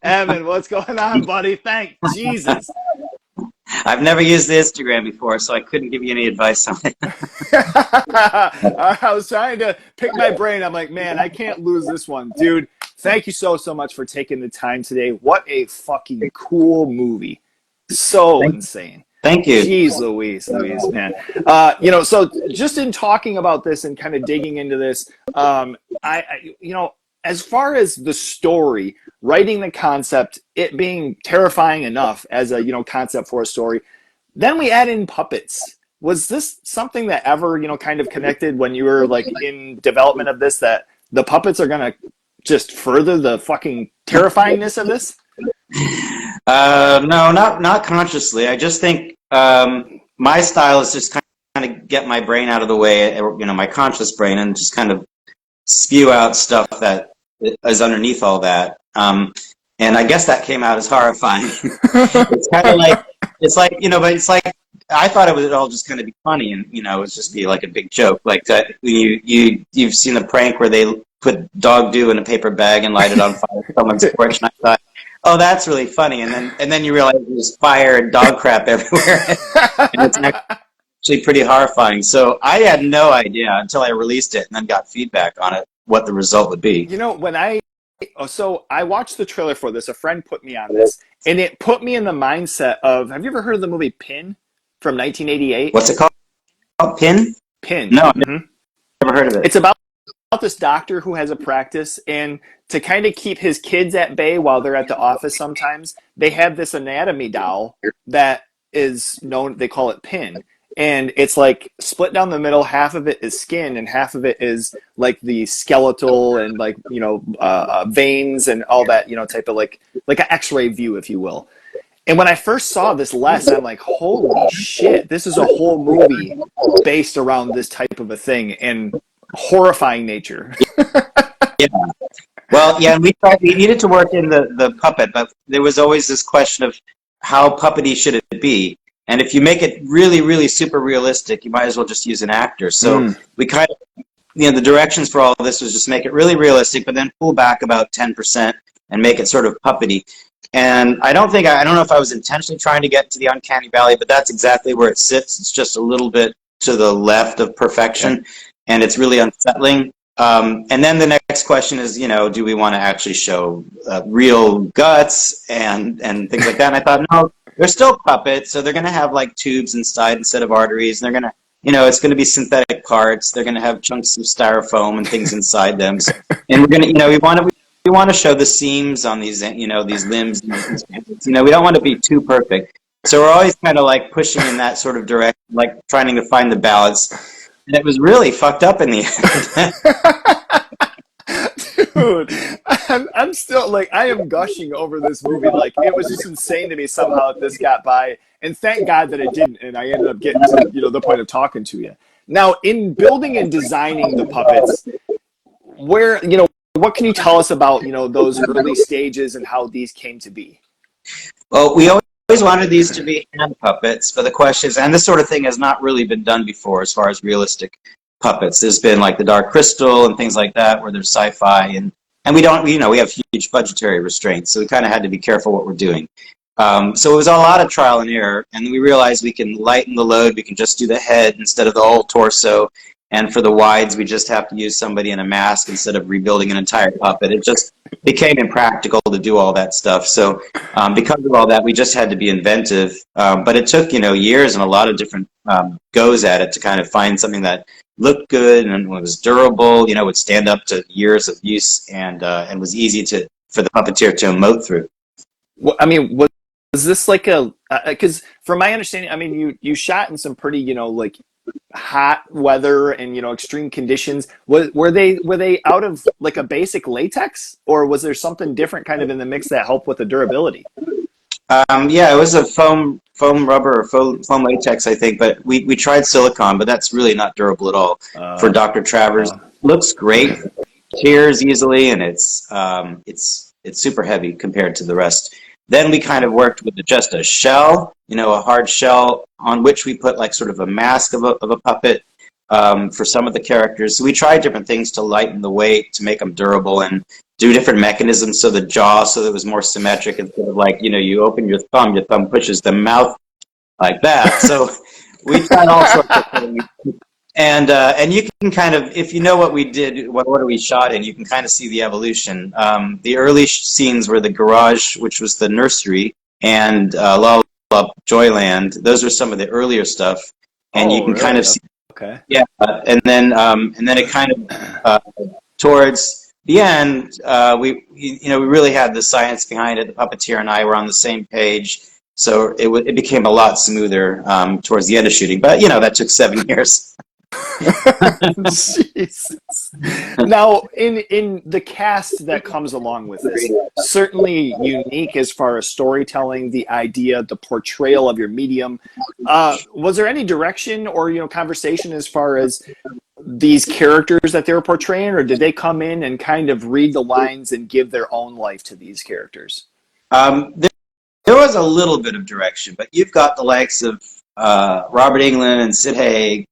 Evan, what's going on, buddy? Thank Jesus. I've never used the Instagram before, so I couldn't give you any advice on it. I was trying to pick my brain. I'm like, man, I can't lose this one. Dude, thank you so much for taking the time today. What a fucking cool movie. So insane. Thank you. Jeez Louise, man. So just in talking about this and kind of digging into this, as far as the story, writing the concept, it being terrifying enough as a, concept for a story, then we add in puppets. Was this something that ever, kind of connected when you were like in development of this, that the puppets are going to just further the fucking terrifyingness of this? No, not consciously. I just think my style is just kind of get my brain out of the way, my conscious brain, and just kind of spew out stuff that is underneath all that. And I guess that came out as horrifying. It's kind of like, but it's like, I thought it would all just kind of be funny and, it would just be like a big joke. Like that, you've seen the prank where they put dog dew in a paper bag and light it on fire at someone's porch, and I thought, oh, that's really funny. And then you realize there's fire and dog crap everywhere. And it's actually pretty horrifying. So I had no idea until I released it and then got feedback on it, what the result would be. When I watched the trailer for this, a friend put me on this, and it put me in the mindset of, have you ever heard of the movie Pin from 1988? What's it called? Pin? Pin. No, I've never heard of it. It's about this doctor who has a practice, and to kind of keep his kids at bay while they're at the office sometimes, they have this anatomy doll that is known, they call it Pin. And it's like split down the middle. Half of it is skin, and half of it is like the skeletal and like veins and all that type of like an X-ray view, if you will. And when I first saw this I'm like, holy shit! This is a whole movie based around this type of a thing and horrifying nature. Yeah. Well, yeah, and we needed to work in the puppet, but there was always this question of how puppety should it be. And if you make it really, really super realistic, you might as well just use an actor. So we kind of, the directions for all of this was just make it really realistic, but then pull back about 10% and make it sort of puppety. And I don't know if I was intentionally trying to get to the uncanny valley, but that's exactly where it sits. It's just a little bit to the left of perfection, and it's really unsettling. And then the next question is, do we want to actually show real guts and things like that? And I thought, no. They're still puppets, so they're going to have like tubes inside instead of arteries. And they're going to, it's going to be synthetic parts. They're going to have chunks of styrofoam and things inside them. So, and we're going to, we want to show the seams on these, these limbs. We don't want to be too perfect. So we're always kind of like pushing in that sort of direction, like trying to find the balance. And it was really fucked up in the end. Dude, I'm still like, I am gushing over this movie. Like, it was just insane to me somehow that this got by, and thank God that it didn't. And I ended up getting to the point of talking to you. Now, in building and designing the puppets, where what can you tell us about those early stages and how these came to be? Well, we always wanted these to be hand puppets, but the question is, and this sort of thing has not really been done before as far as realistic puppets. There's been like the Dark Crystal and things like that where there's sci-fi, and we don't, we have huge budgetary restraints, so we kind of had to be careful what we're doing. So it was a lot of trial and error, and we realized we can lighten the load. We can just do the head instead of the whole torso, and for the wides, we just have to use somebody in a mask instead of rebuilding an entire puppet. It just became impractical to do all that stuff. So because of all that, we just had to be inventive. But it took years and a lot of different goes at it to kind of find something that looked good and was durable, would stand up to years of use, and was easy for the puppeteer to emote through. Well, I mean, was this like because from my understanding, I mean, you shot in some pretty, like hot weather and, extreme conditions. Were they out of like a basic latex, or was there something different kind of in the mix that helped with the durability? Yeah, it was a foam rubber or foam latex, I think, but we tried silicone, but that's really not durable at all. For Dr. Travers, looks great, tears easily, and it's super heavy compared to the rest. Then we kind of worked with just a shell, a hard shell on which we put like sort of a mask of a puppet for some of the characters. So we tried different things to lighten the weight, to make them durable, and do different mechanisms so the jaw so that it was more symmetric instead of like, you open your thumb pushes the mouth like that. So we tried all sorts of things. And you can kind of, if you know what we did, what we shot in, you can kind of see the evolution. The early scenes were the garage, which was the nursery, and Lollipop Joyland. Those are some of the earlier stuff, and you can really? kind of see. Okay. Yeah, and then it kind of towards the end, we really had the science behind it. The puppeteer and I were on the same page, so it became a lot smoother towards the end of shooting. But that took 7 years. Jesus. Now, in the cast that comes along with this, certainly unique as far as storytelling, the idea, the portrayal of your medium. Was there any direction or conversation as far as these characters that they were portraying, or did they come in and kind of read the lines and give their own life to these characters? There was a little bit of direction, but you've got the likes of Robert Englund and Sid Haig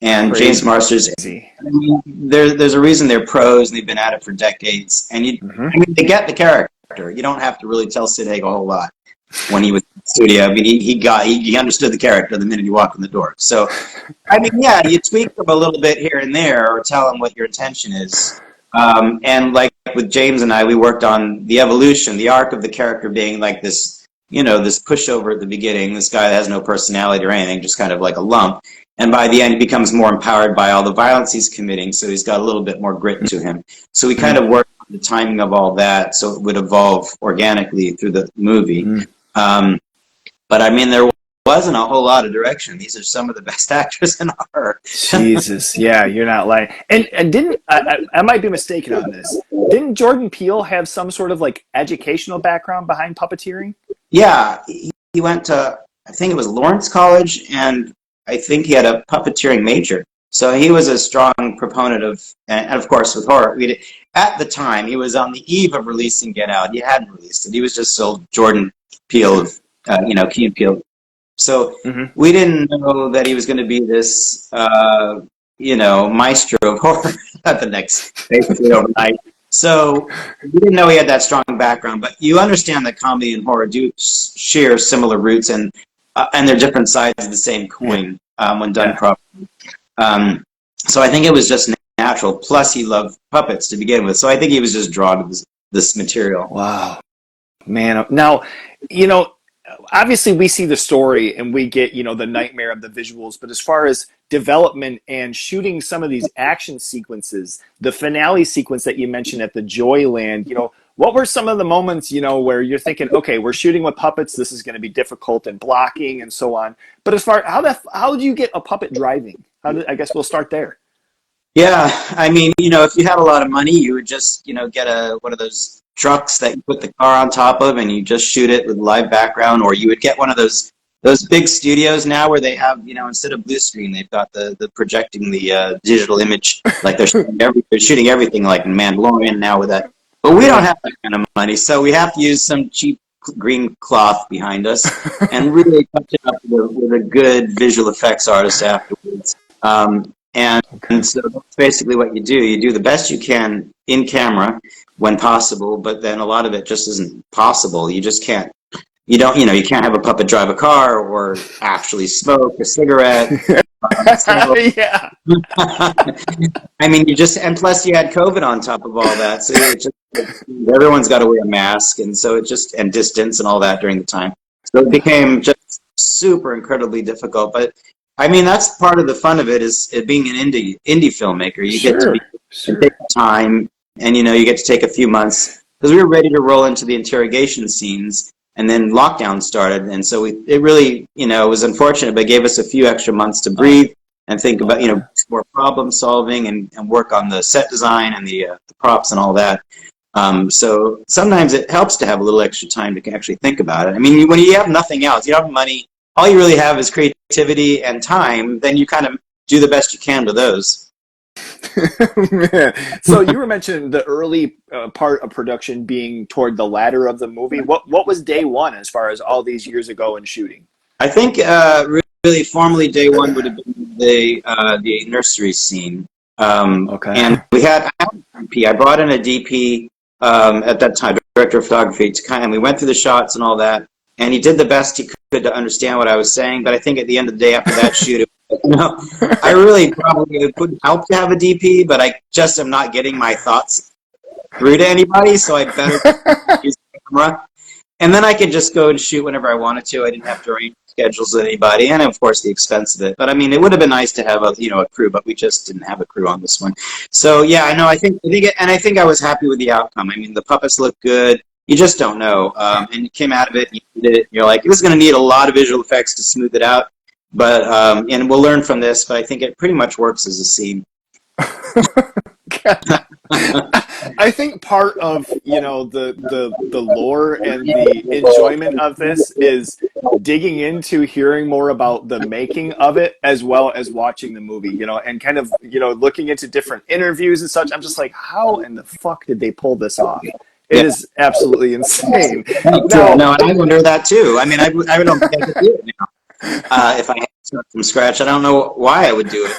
and Crazy. James Marsters. I mean, there's a reason they're pros, and they've been at it for decades. And they get the character. You don't have to really tell Sid Haig a whole lot when he was in the studio. I mean, he understood the character the minute he walked in the door. So, I mean, yeah, you tweak them a little bit here and there, or tell them what your intention is. And like with James and I, we worked on the evolution, the arc of the character being like this, this pushover at the beginning, this guy that has no personality or anything, just kind of like a lump. And by the end, he becomes more empowered by all the violence he's committing, so he's got a little bit more grit to him. So we kind of worked on the timing of all that so it would evolve organically through the movie. But I mean, there wasn't a whole lot of direction. These are some of the best actors in horror. Jesus, yeah, you're not lying. And didn't I might be mistaken on this? Didn't Jordan Peele have some sort of like educational background behind puppeteering? Yeah, he went to, I think it was Lawrence College, and I think he had a puppeteering major. So he was a strong proponent of, and of course with horror. At the time, he was on the eve of releasing Get Out. He hadn't released it. He was just sold Jordan Peele, Key and Peele. So we didn't know that he was going to be this, maestro of horror at the next, basically overnight. So we didn't know he had that strong background. But you understand that comedy and horror do share similar roots, and they're different sides of the same coin when done properly. So I think it was just natural. Plus, he loved puppets to begin with. So I think he was just drawn to this material. Wow. Man. Now, obviously we see the story and we get, the nightmare of the visuals. But as far as development and shooting some of these action sequences, the finale sequence that you mentioned at the Joyland, what were some of the moments, where you're thinking, okay, we're shooting with puppets, this is going to be difficult and blocking and so on. But as far how do you get a puppet driving? I guess we'll start there. Yeah, I mean, if you had a lot of money, you would just, get one of those trucks that you put the car on top of, and you just shoot it with live background, or you would get one of those big studios now where they have, instead of blue screen, they've got the projecting the digital image, like they're shooting everything like in Mandalorian now with that. But we don't have that kind of money, so we have to use some cheap green cloth behind us and really touch it up with a good visual effects artist afterwards. And so that's basically what you do. You do the best you can in camera when possible, but then a lot of it just isn't possible. You just can't. You can't have a puppet drive a car or actually smoke a cigarette. Yeah. I mean, and plus you had COVID on top of all that, so everyone's got to wear a mask, and so and distance and all that during the time. So it became just super incredibly difficult. But I mean, that's part of the fun of it, is it being an indie filmmaker. You get to take time, and you get to take a few months, because we were ready to roll into the interrogation scenes. And then lockdown started, and so it really, it was unfortunate, but it gave us a few extra months to breathe and think about, more problem solving and work on the set design and the props and all that. So sometimes it helps to have a little extra time to actually think about it. I mean, when you have nothing else, you don't have money, all you really have is creativity and time, then you kind of do the best you can with those. So you were mentioning the early part of production being toward the latter of the movie. What was day one as far as all these years ago in shooting? I think really formally day one would have been the nursery scene. Okay. And I brought in a DP at that time, director of photography, and we went through the shots and all that, and he did the best he could to understand what I was saying. But I think at the end of the day, after that shoot, I really probably it would help to have a DP, but I just am not getting my thoughts through to anybody, so I better use the camera. And then I could just go and shoot whenever I wanted to. I didn't have to arrange schedules with anybody, and of course the expense of it. But I mean, it would have been nice to have a crew, but we just didn't have a crew on this one. So yeah, I know. I think I was happy with the outcome. I mean, the puppets look good. You just don't know, and you came out of it. You did it. You're like, it was going to need a lot of visual effects to smooth it out, but and we'll learn from this. But I think it pretty much works as a scene. I think part of the lore and the enjoyment of this is digging into hearing more about the making of it as well as watching the movie, and kind of looking into different interviews and such. I'm just like, how in the fuck did they pull this off? It is absolutely insane. No, and I wonder that too. I mean, I don't think I could do it now. If I had to start from scratch, I don't know why I would do it,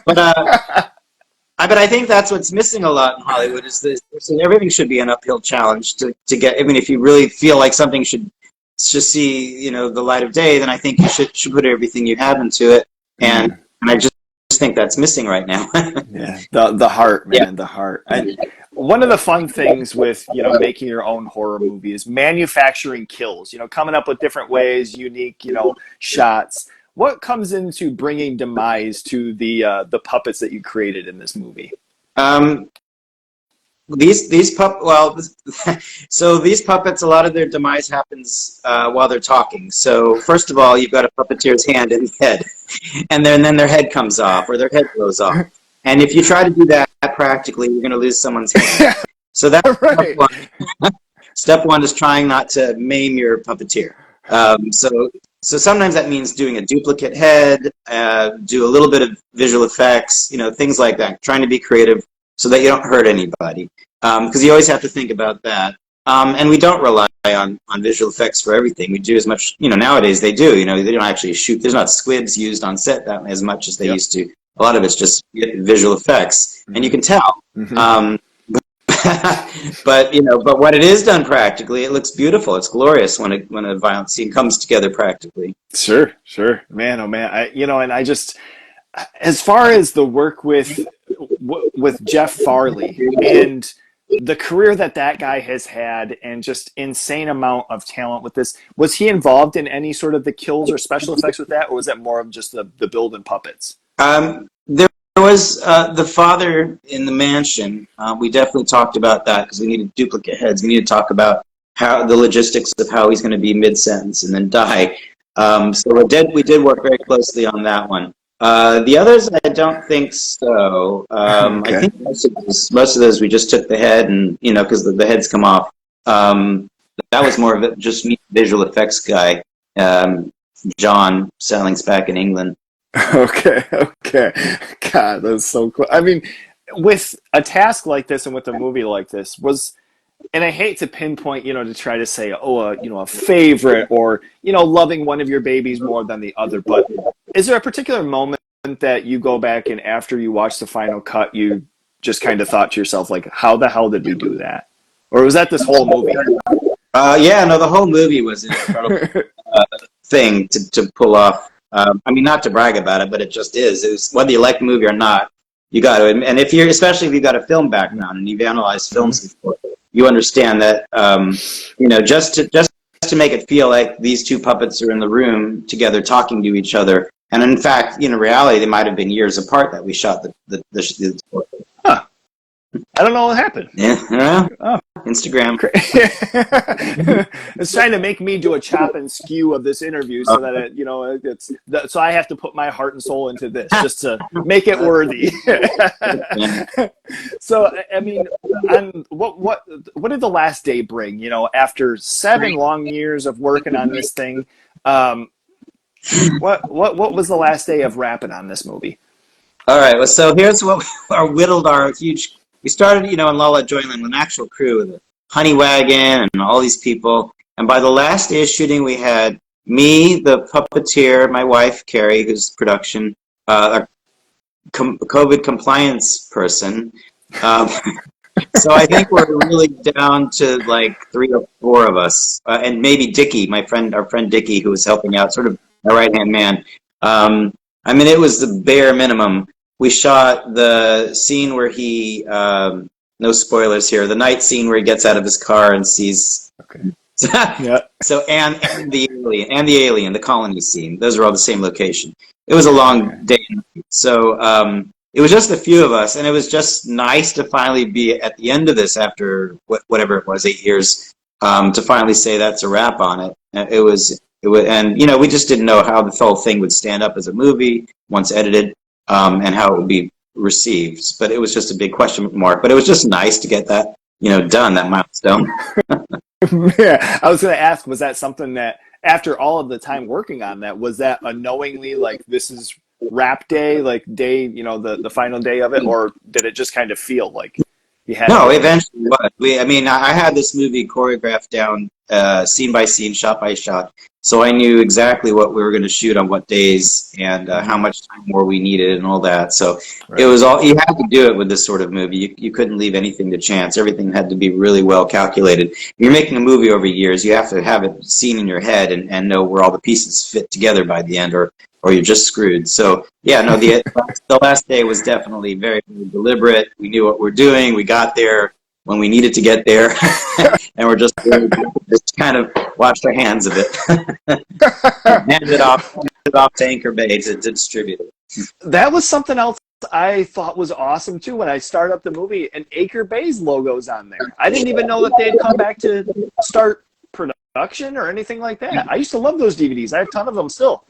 but I think that's what's missing a lot in Hollywood is this. Everything should be an uphill challenge to get. I mean, if you really feel like something should see the light of day, then I think you should put everything you have into it, and I just think that's missing right now. Yeah, the heart, man, the heart. And one of the fun things with making your own horror movie is manufacturing kills. Coming up with different ways, unique shots. What comes into bringing demise to the puppets that you created in this movie? So these puppets, a lot of their demise happens while they're talking. So first of all, you've got a puppeteer's hand in the head, and then their head comes off or their head blows off. And if you try to do that practically, you're going to lose someone's hand. So that's right. Step one. Step one is trying not to maim your puppeteer. So sometimes that means doing a duplicate head, do a little bit of visual effects, things like that. Trying to be creative so that you don't hurt anybody, because you always have to think about that. And we don't rely on visual effects for everything. We do as much, nowadays they do. They don't actually shoot. There's not squibs used on set that as much as they used to. A lot of it's just visual effects, and you can tell. Mm-hmm. But what it is done practically, it looks beautiful. It's glorious when a violent scene comes together practically. Sure, man. Oh man, and I just, as far as the work with Jeff Farley and the career that guy has had, and just insane amount of talent with this, was he involved in any sort of the kills or special effects with that, or was that more of just the build and puppets? There was the father in the mansion. We definitely talked about that because we needed duplicate heads. We needed to talk about how the logistics of how he's going to be mid-sentence and then die. So we did work very closely on that one. The others, I don't think so. Okay. I think most of those we just took the head and because the heads come off. That was more of it, just me, visual effects guy. John Selling's back in England. Okay. God, that's so cool. I mean, with a task like this and with a movie like this, and I hate to pinpoint, to try to say, a favorite or, loving one of your babies more than the other, but is there a particular moment that you go back and after you watch the final cut, you just kind of thought to yourself, like, how the hell did we do that? Or was that this whole movie? The whole movie was an incredible thing to pull off. I mean, not to brag about it, but it just is. It was, whether you like the movie or not, you got to. And especially if you've got a film background and you've analyzed films before, you understand that, just to make it feel like these two puppets are in the room together talking to each other. And in fact, in reality, they might have been years apart that we shot the Huh. I don't know what happened. Yeah. Oh. Instagram. It's trying to make me do a chop and skew of this interview so that so I have to put my heart and soul into this just to make it worthy. So I mean, what did the last day bring? After 7 long years of working on this thing, what was the last day of wrapping on this movie? All right. Well, so here's what whittled our huge. We started, in Lola Joyland with an actual crew with a honey wagon and all these people. And by the last day of shooting, we had me, the puppeteer, my wife, Carrie, who's production, a COVID compliance person, So I think we're really down to like 3 or 4 of us, and maybe Dickie, our friend Dickie, who was helping out, sort of my right-hand man. I mean, it was the bare minimum. We shot the scene where no spoilers here, the night scene where he gets out of his car and sees. Okay. Yeah. So and the alien, the colony scene. Those are all the same location. It was a long day. So it was just a few of us, and it was just nice to finally be at the end of this after whatever it was, 8 years, to finally say that's a wrap on it. And we just didn't know how the whole thing would stand up as a movie once edited, and how it would be received. But it was just a big question mark. But it was just nice to get that, done, that milestone. Yeah, I was going to ask, was that something that after all of the time working on that, was that a knowingly like this is wrap day, like day, the final day of it, or did it just kind of feel like you had? No, eventually was. I had this movie choreographed down, scene by scene, shot by shot, so I knew exactly what we were going to shoot on what days and how much time more we needed and all that. So It was all, you had to do it with this sort of movie. You couldn't leave anything to chance. Everything had to be really well calculated. If you're making a movie over years, you have to have it seen in your head and know where all the pieces fit together by the end, or you're just screwed. So yeah, no, the last day was definitely very, very deliberate. We knew what we're doing. We got there when we needed to get there, and we're just kind of washed our hands of it, handed it off to Anchor Bay to distribute it. That was something else I thought was awesome too when I started up the movie, and Anchor Bay's logo's on there. I didn't even know that they'd come back to start production or anything like that. I used to love those DVDs. I have a ton of them still.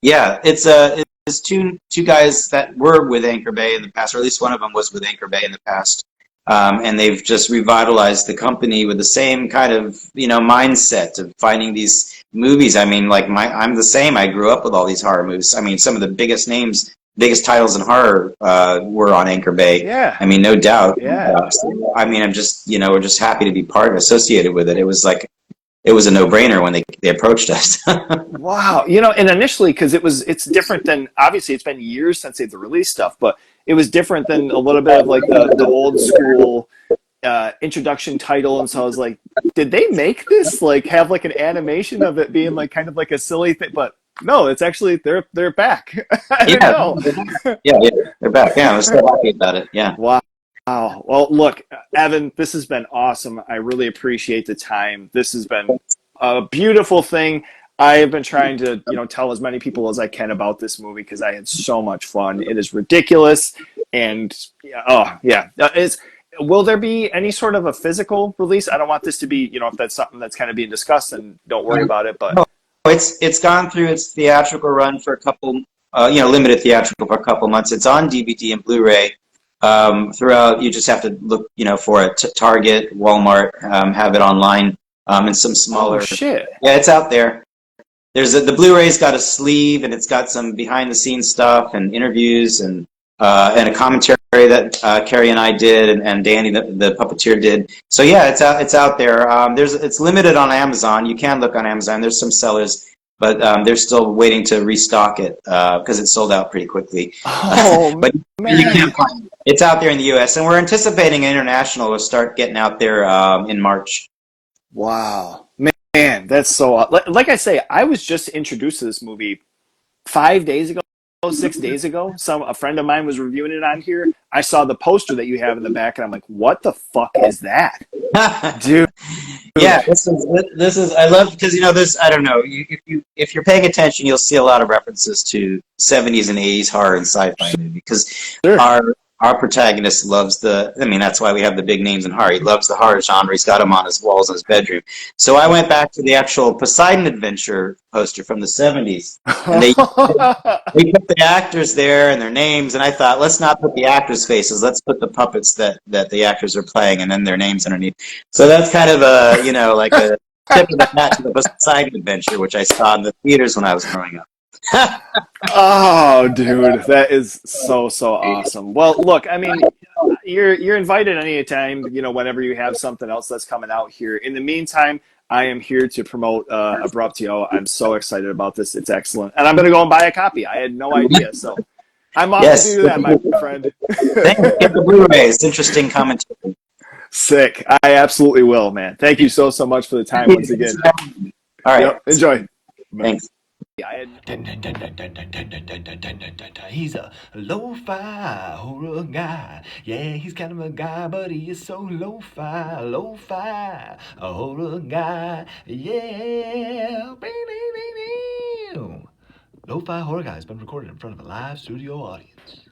Yeah, it's two guys that were with Anchor Bay in the past, or at least one of them was with Anchor Bay in the past. And they've just revitalized the company with the same kind of, mindset of finding these movies. I mean, like I'm the same. I grew up with all these horror movies. I mean, some of the biggest titles in horror were on Anchor Bay. Yeah. I mean, no doubt. Yeah. I mean, I'm just, we're just happy to be associated with it. It was a no-brainer when they approached us. Wow. And initially, because it's different than, obviously it's been years since they've released stuff, but it was different than a little bit of like the old school introduction title. And so I was like, did they make this like have like an animation of it being like kind of like a silly thing? But no, it's actually, they're back. I didn't know. Yeah, they're back. Yeah, I was so happy about it. Yeah. Wow. Wow. Well, look, Evan, this has been awesome. I really appreciate the time. This has been a beautiful thing. I have been trying to, tell as many people as I can about this movie because I had so much fun. It is ridiculous, and will there be any sort of a physical release? I don't want this to be, if that's something that's kind of being discussed, then don't worry about it. But it's gone through its theatrical run for a couple, limited theatrical for a couple months. It's on DVD and Blu-ray. Throughout, you just have to look, for it. Target, Walmart, have it online, and some smaller. Oh, shit. Yeah, it's out there. The Blu-ray's got a sleeve, and it's got some behind-the-scenes stuff and interviews and a commentary that Carrie and I did, and Danny, the puppeteer, did. So yeah, it's out there. It's limited on Amazon. You can look on Amazon. There's some sellers, but they're still waiting to restock it because it sold out pretty quickly. Oh, but man. you can't find it. It's out there in the U.S., and we're anticipating international will start getting out there in March. Wow. Man, that's so... Like I say, I was just introduced to this movie 5 days ago, 6 days ago. A friend of mine was reviewing it on here. I saw the poster that you have in the back, and I'm like, what the fuck is that? Dude. Yeah, this is I love, because this, I don't know, if you're paying attention, you'll see a lot of references to 70s and 80s horror and sci-fi movie, because Sure. our protagonist loves that's why we have the big names in horror. He loves the horror genre. He's got them on his walls in his bedroom. So I went back to the actual Poseidon Adventure poster from the 70s. And they put the actors there and their names, and I thought, let's not put the actors' faces. Let's put the puppets that the actors are playing, and then their names underneath. So that's kind of a, like a tip of the hat to the Poseidon Adventure, which I saw in the theaters when I was growing up. Oh, dude, that is so awesome. Well, look, I mean, you're invited anytime, whenever you have something else that's coming out here. In the meantime, I am here to promote Abruptio. I'm so excited about this. It's excellent. And I'm going to go and buy a copy. I had no idea, so I'm off to do that, my friend. Thank you. Get the Blu-ray. It's interesting commentary. Sick. I absolutely will, man. Thank you so much for the time once again. All right. Yep. Enjoy. Bye. Thanks. Yeah, I had He's a lo-fi horror guy. Yeah, he's kind of a guy, but he is so lo-fi, lo-fi, a horror guy. Yeah. Lo-fi horror guy has been recorded in front of a live studio audience.